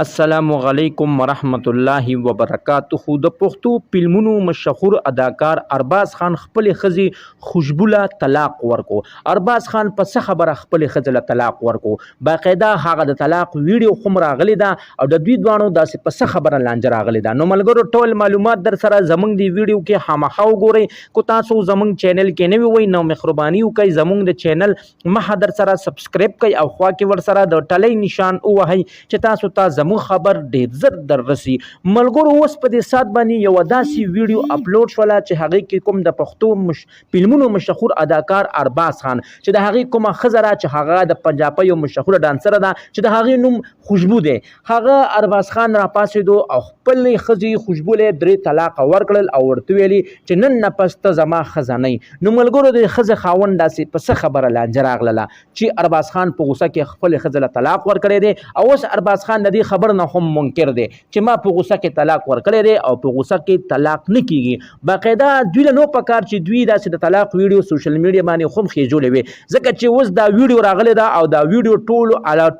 السلام علیکم ورحمت الله وبرکاته. د پښتو فلمونو مشهور اداکار ارباز خان خپل خزي خوشبوله طلاق ورکو. ارباز خان په څه خبره خپل خزله طلاق ورکو؟ باقاعده هغه د طلاق ویډیو خو راغلی دا او د دوی دوانو داسې په څه خبره لانجه راغلی دا. نو ملګرو ټول معلومات در سره زمونږ دی ویډیو کې خامخا وګورئ. کو تاسو زمونږ چینل کې نوی وای نو مهرباني وکړئ زمونږ د چینل مخه در سره سبسکرایب کړئ او خوا کې ور سره د ټلۍ نشان ووهئ چې تاسو مو خبر ډیر زر در رسی. ملګرو اوس په دې سات باندې یو داسې ویډیو اپلوډ شوله چې هغه کې کوم د پښتو فلمونو مشهور اداکار ارباز خان چې د هغه کومه خزره چې هغه د پنجابي یو مشهور ډانسر ده چې د هغه نوم خوشبو ده. هغه ارباز خان را پاسېدو او خپل خزي خوشبو له درې طلاق ورکړل او ورته ویلي چې نن نه پسته زما خزانه. نو ملګرو د خزه خاوند داسې په څه خبره لانجه راغله چې ارباز خان په غوسه کې خپل خزله طلاق ورکړی دی او اوس ارباز خان د دې خبر نه هم منکر دی چې ما په غوسه کې طلاق ورکړی دی او په غوسه کې طلاق نه کیږي. باقاعده دوی له نو پکار چې دوی داسې د طلاق ویډیو سوشل میډیا باندې هم خېجولې وي ځکه چې اوس دا ویډیو راغلی دا او دا ویډیو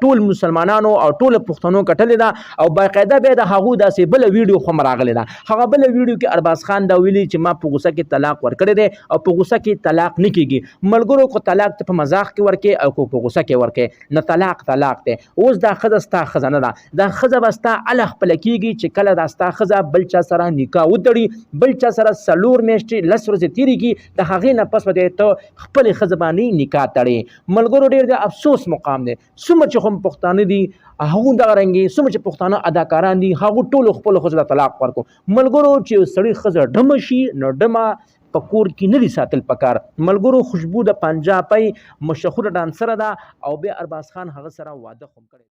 ټول مسلمانانو او ټول پښتنو کټلې ده او باقاعده به د هغو داسې بل ویډیو هم راغلی ده. هغه بل ویډیو کې ارباز خان دا ویلي چې ما په غوسه کې طلاق ورکړی دی او په غوسه کې طلاق نه کیږي. ملګرو کو طلاق ته په مزاح کې ورکې او کو په غوسه کې ورکې نه طلاق دی. اوس دا خزه ستا خزانه ده دا خزه بستا الله خپل کیږي چې کله دا ستا خزه بل چا سره نکاح وتړي بل چا سره سلور میاشتې لس ورځې تیریږي د هغې نه پس به ته خپل خزه باندې نکاح تړي. ملګرو ډېر د افسوس مقام دی څومره چې هم پښتانه دي هغو دغه رنګې څومره چې پښتانه اداکاران دي هغو ټولو خپلو ښځو ته طلاق ورکړو. ملګرو چې سړی ښځه ډمه شي نو ډمه په کور کې نه دي ساتل پکار. ملګرو خوشبو د پنجابي مشهور ډانسر ده او بیا ارباز خان هغه سره واده هم کړی.